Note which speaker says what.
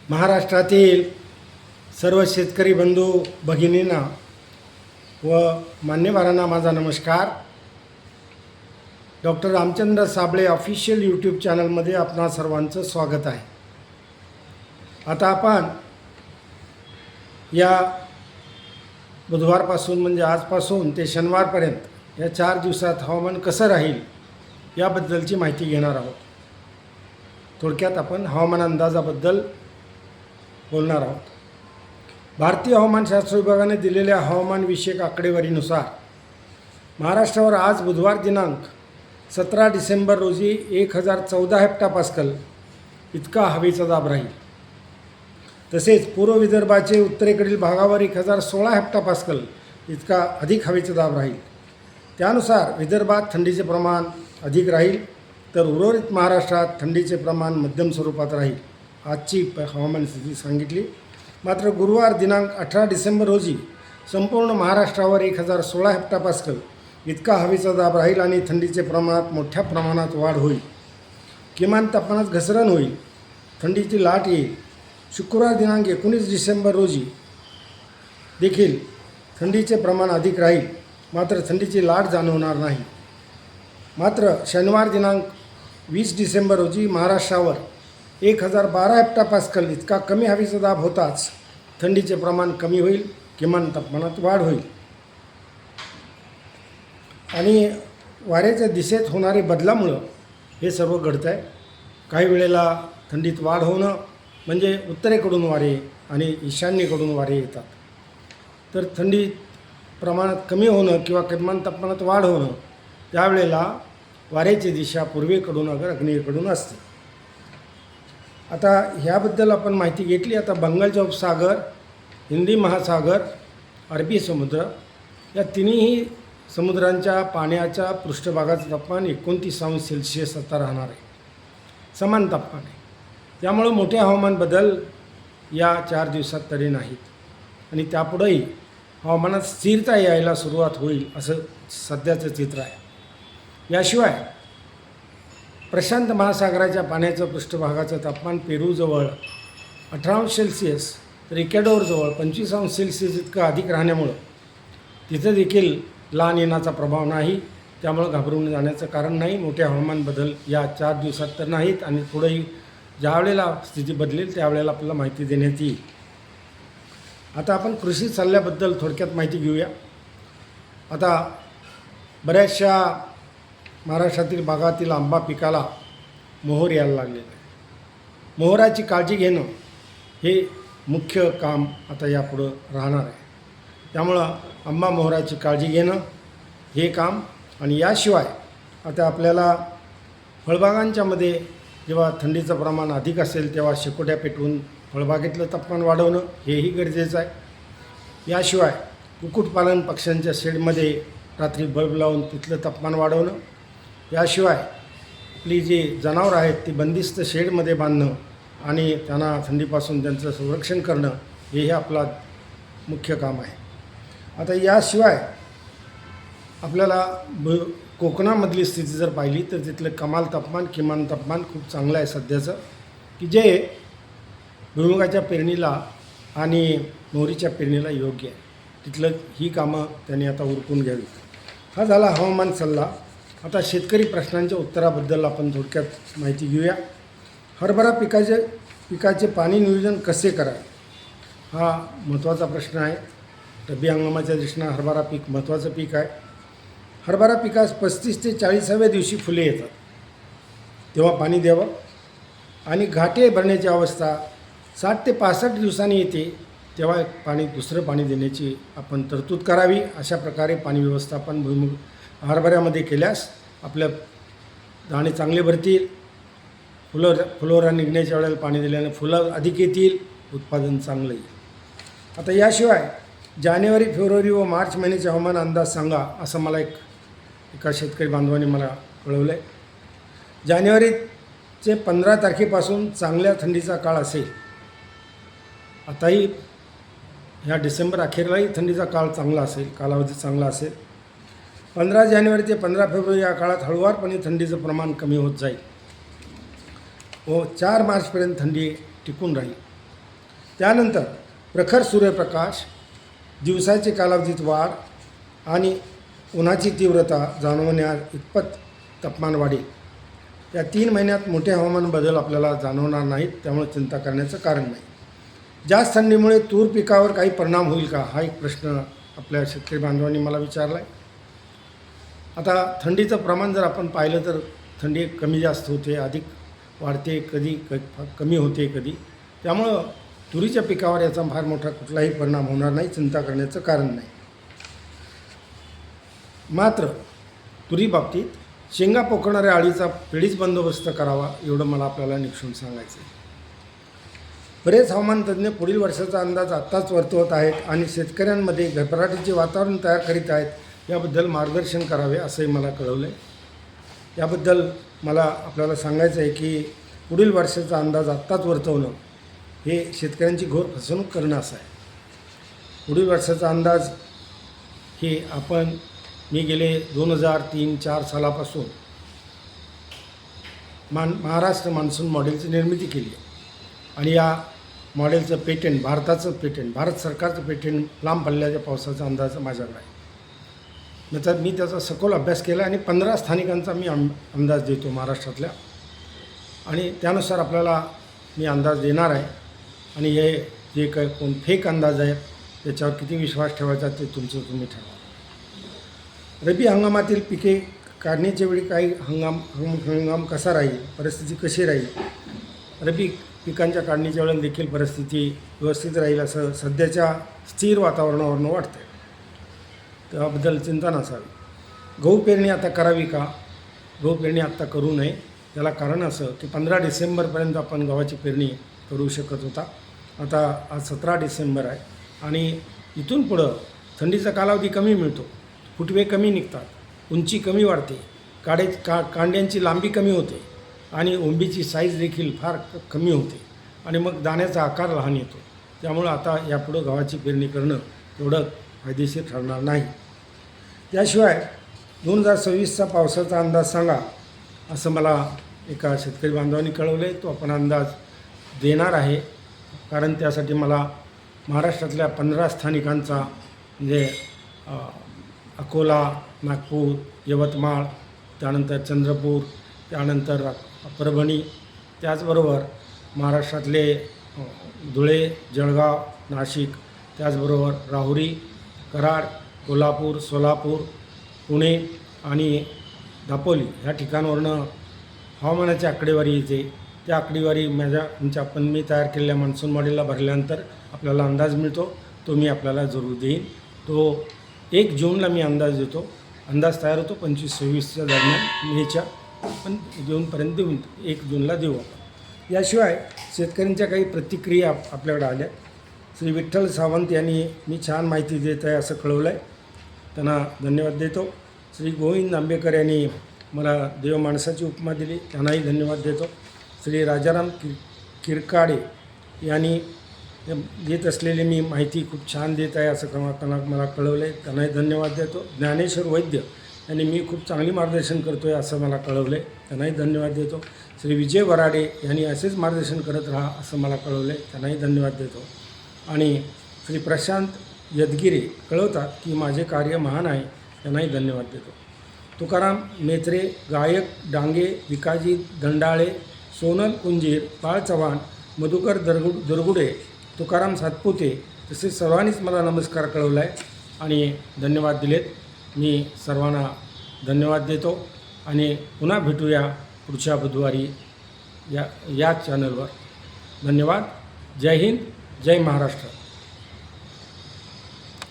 Speaker 1: महाराष्ट्रातील सर्व शेतकरी बंधू भगिनींना व मान्यवरांना माझा नमस्कार. Doctor Ramchandra Sable official YouTube चॅनलमध्ये आपणा सर्वांचं स्वागत आहे. आता आपण या बुधवारपासून म्हणजे आजपासून ते शनिवारपर्यंत या 4 दिवसात हवामान कसं राहील याबद्दलची माहिती घेणार आहोत. थोडक्यात आपण हवामान अंदाजाबद्दल बोलणार आहोत. भारतीय हवामानशास्त्र विभागाने दिलेल्या हवामानविषयक आकडेवारीनुसार महाराष्ट्रावर आज बुधवार दिनांक 17 डिसेंबर रोजी 1014 हेक्टोपास्कल इतका हवेचा दाब राहील. तसेच पूर्व विदर्भाचे उत्तरेकडील भागावर 1016 हेक्टोपास्कल इतका अधिक हवेचा दाब राहील. त्यानुसार विदर्भात थंडीचे प्रमाण अधिक राहील तर उर्वरित महाराष्ट्रात थंडीचे प्रमाण मध्यम स्वरूपात राहील. आजची हवामान स्थिती सांगितली. मात्र गुरुवार दिनांक 18 डिसेंबर रोजी संपूर्ण महाराष्ट्रावर 1016 हेक्टोपास्कल इतका हवेचा दाब राहील आणि थंडीचे प्रमाणात मोठ्या प्रमाणात वाढ होईल. किमान तापमानात घसरण होईल, थंडीची लाट येईल. शुक्रवार दिनांक 19 डिसेंबर रोजी देखील थंडीचे प्रमाण अधिक राहील, मात्र थंडीची लाट जाणवणार नाही. मात्र शनिवार दिनांक 20 डिसेंबर रोजी महाराष्ट्रावर 1012 हेक्टोपास्कल इतका कमी हवेचा दाब होताच थंडीचे प्रमाण कमी होईल, किमान तापमानात वाढ होईल. आणि वाऱ्याच्या दिशेत होणारे बदलामुळं हे सर्व घडतं आहे. काही वेळेला थंडीत वाढ होणं म्हणजे उत्तरेकडून वारे आणि ईशान्येकडून वारे येतात. तर थंडी प्रमाणात कमी होणं किंवा किमान तापमानात वाढ होणं त्यावेळेला वाऱ्याची दिशा पूर्वेकडून अगर आग्नेयेकडून असते. आता ह्याबद्दल आपण माहिती घेतली. आता बंगालचा उपसागर, हिंदी महासागर, अरबी समुद्र या तिन्ही समुद्रांच्या पाण्याच्या पृष्ठभागाचं तापमान 29 सेल्सिअस आता राहणार आहे, समान तापमान आहे. त्यामुळं मोठे हवामान बदल या 4 दिवसात तरी नाहीत आणि त्यापुढेही हवामानात स्थिरता यायला सुरुवात होईल असं सध्याचं चित्र आहे. याशिवाय प्रशांत महासागराच्या पाण्याचं पृष्ठभागाचं तापमान पेरूजवळ 18 सेल्सिअस तर इक्वेडोरजवळ 25 सेल्सिअस इतकं अधिक राहण्यामुळं तिथं देखील ला निनाचा प्रभाव नाही. त्यामुळं घाबरून जाण्याचं कारण नाही. मोठे हवामान बदल या 4 दिवसात तर नाहीत आणि पुढेही ज्यावेळेला स्थिती बदलेल त्यावेळेला आपल्याला माहिती देण्यात येईल. आता आपण कृषी सल्ल्याबद्दल थोडक्यात माहिती घेऊया. आता बऱ्याचशा महाराष्ट्रातील भागातील आंबा पिकाला मोहर यायला लागलेलं आहे. मोहराची काळजी घेणं हे मुख्य काम आता यापुढं राहणार आहे. त्यामुळं आंबा मोहराची काळजी घेणं हे काम. आणि याशिवाय आता आपल्याला फळबागांच्यामध्ये जेव्हा थंडीचं प्रमाण अधिक असेल तेव्हा शेकोट्या पेटवून फळबागेतलं तापमान वाढवणं हेही गरजेचं आहे. याशिवाय कुक्कुटपालन पक्ष्यांच्या शेडमध्ये रात्री बल्ब लावून तिथलं तापमान वाढवणं. याशिवाय आपली जी जनावरं आहेत ती बंदिस्त शेडमध्ये बांधणं आणि त्यांना थंडीपासून त्यांचं संरक्षण करणं हेही आपला मुख्य काम आहे. आता याशिवाय आपल्याला कोकणामधली स्थिती जर पाहिली तर तिथलं कमाल तापमान किमान तापमान खूप चांगलं आहे सध्याचं, की जे भुईमुगाच्या पेरणीला आणि मोहरीच्या पेरणीला योग्य आहे. तिथलं ही कामं त्यांनी आता उरकून घ्यावी. हा झाला हवामान सल्ला. आता शेतकरी प्रश्नांच्या उत्तराबद्दल आपण थोडक्यात माहिती घेऊया. हरभरा पिकाचे पाणी नियोजन कसे करावे हा महत्त्वाचा प्रश्न आहे. रब्बी हंगामाच्या दृष्टीनं हरभरा पीक महत्त्वाचं पीक आहे. हरभरा पिकास 35 ते 40व्या दिवशी फुले येतात तेव्हा पाणी द्यावं आणि घाटे भरण्याची अवस्था 60 ते 65 दिवसांनी येते तेव्हा दुसरं पाणी देण्याची आपण तरतूद करावी. अशा प्रकारे पाणी व्यवस्थापन भुईमुग हरभऱ्यामध्ये केल्यास आपल्या दाणे चांगले भरतील. फुलोरा निघण्याच्या वेळेला पाणी दिल्याने फुलं अधिक येतील, उत्पादन चांगलं येईल. आता याशिवाय जानेवारी, फेब्रुवारी व मार्च महिन्याचे हवामान अंदाज सांगा असं मला एका शेतकरी बांधवांनी मला कळवलं आहे. जानेवारीचे 15 तारखेपासून चांगल्या थंडीचा काळ असेल. आताही ह्या डिसेंबर अखेरलाही थंडीचा काळ चांगला असेल, कालावधी चांगला असेल. 15 जानेवारी ते 15 फेब्रुवारी या काळात हळूवारपणे थंडीचं प्रमाण कमी होत जाईल व 4 मार्चपर्यंत थंडी टिकून राहील. त्यानंतर प्रखर सूर्यप्रकाश, दिवसाची कालावधीत वाढ आणि उन्हाची तीव्रता जाणवण्या इतपत तापमान वाढेल. या 3 महिन्यात मोठे हवामान बदल आपल्याला जाणवणार नाहीत, त्यामुळे चिंता करण्याचं कारण नाही. जास्त थंडीमुळे तूर पिकावर काही परिणाम होईल का, हा एक प्रश्न आपल्या शेतकरी बांधवांनी मला विचारला आहे. आता थंडीचं प्रमाण जर आपण पाहिलं तर थंडी कमी जास्त होते, अधिक वाढते, कधी कमी होते कधी. त्यामुळं तुरीच्या पिकावर याचा फार मोठा कुठलाही परिणाम होणार नाही, चिंता करण्याचं कारण नाही. मात्र तुरीबाबतीत शेंगा पोखणाऱ्या अळीचा पिढीच बंदोबस्त करावा, एवढं मला आपल्याला निक्षून सांगायचं आहे. बरेच हवामान तज्ज्ञ पुढील वर्षाचा अंदाज आत्ताच वर्तवत आहेत आणि शेतकऱ्यांमध्ये घबराटीचे वातावरण तयार करीत आहेत. याबद्दल मार्गदर्शन करावे असंही मला कळवलं आहे. याबद्दल मला आपल्याला सांगायचं आहे की पुढील वर्षाचा अंदाज आत्ताच वर्तवणं हे शेतकऱ्यांची घोर फसवणूक करणं असं आहे. पुढील वर्षाचा अंदाज हे मी गेले 2003-04 सालापासून महाराष्ट्र मान्सून मॉडेलची निर्मिती केली आहे आणि या मॉडेलचं पेटंट, भारत सरकारचं पेटंट लांब पल्ल्याच्या पावसाचा अंदाज माझ्याकडे आहे. मी त्याचा सखोल अभ्यास केला आणि 15 स्थानिकांचा मी अंदाज देतो महाराष्ट्रातल्या, आणि त्यानुसार आपल्याला मी अंदाज देणार आहे. आणि हे जे काही कोण फेक अंदाज आहेत त्याच्यावर किती विश्वास ठेवायचा ते तुम्ही ठरवा. रब्बी हंगामातील पिके काढण्याच्या वेळी काही हंगाम कसा राहील, परिस्थिती कशी राहील, रब्बी पिकांच्या काढणीच्या वेळेला देखील परिस्थिती व्यवस्थित राहील असं सध्याच्या स्थिर वातावरणावरून वाटतं. त्याबद्दल चिंता नसावी. गहू पेरणी आता करावी का? गहू पेरणी आत्ता करू नये. त्याला कारण असं की 15 डिसेंबरपर्यंत आपण गव्हाची पेरणी करू शकत होता. आता आज 17 डिसेंबर आहे आणि इथून पुढं थंडीचा कालावधी कमी मिळतो, फुटवे कमी निघतात, उंची कमी वाढते, कांड्यांची लांबी कमी होते आणि ओंबीची साईज देखील फार कमी होते आणि मग दाण्याचा आकार लहान येतो. त्यामुळं आता यापुढं गव्हाची पेरणी करणं तेवढं फायदेशीर ठरणार नाही. त्याशिवाय 2026चा पावसाचा अंदाज सांगा असं मला एका शेतकरी बांधवांनी कळवलं आहे. तो आपण अंदाज देणार आहे, कारण त्यासाठी मला महाराष्ट्रातल्या 15 स्थानिकांचा म्हणजे अकोला, नागपूर, यवतमाळ, त्यानंतर चंद्रपूर, त्यानंतर परभणी, त्याचबरोबर महाराष्ट्रातले धुळे, जळगाव, नाशिक, त्याचबरोबर राहुरी, कराड, कोल्हापूर, सोलापूर, पुणे आणि दापोली ह्या ठिकाणावरनं हवामानाची आकडेवारी येते. त्या आकडेवारी मी तयार केलेल्या मान्सून मॉडेलला भरल्यानंतर आपल्याला अंदाज मिळतो. तो मी आपल्याला जरूर देईन. तो 1 जूनला मी अंदाज देतो. अंदाज तयार होतो 25-26च्या दरम्यान, मेच्या पण जूनपर्यंत देऊन 1 जूनला देऊ आपण. याशिवाय शेतकऱ्यांच्या काही प्रतिक्रिया आपल्याकडे आल्या. श्री विठ्ठल सावंत यांनी मी छान माहिती देत आहे असं कळवलं आहे, त्यांना धन्यवाद देतो. श्री गोविंद आंबेकर यांनी मला देवमाणसाची उपमा दिली, त्यांनाही धन्यवाद देतो. श्री राजाराम किरकाडे यांनी देत असलेली मी माहिती खूप छान देत आहे असं मला कळवलं आहे, त्यांनाही धन्यवाद देतो. ज्ञानेश्वर वैद्य यांनी मी खूप चांगली मार्गदर्शन करतो आहे असं मला कळवलं आहे, त्यांनाही धन्यवाद देतो. श्री विजय वराडे यांनी असेच मार्गदर्शन करत राहा असं मला कळवलं आहे, त्यांनाही धन्यवाद देतो. आणि श्री प्रशांत यदगिरे कळवतात की माझे कार्य महान आहे, त्यांनाही धन्यवाद देतो. तुकाराम मेत्रे, गायक डांगे, विकाजी दंडाळे, सोनल कुंजीर, बाळ चव्हाण, मधुकर दुर्गुडे, तुकाराम सातपुते तसेच सर्वांनीच मला नमस्कार कळवला आहे आणि धन्यवाद दिलेत. मी सर्वांना धन्यवाद देतो आणि पुन्हा भेटूया पुढच्या बुधवारी या चॅनलवर. धन्यवाद. जय हिंद, जय महाराष्ट्र.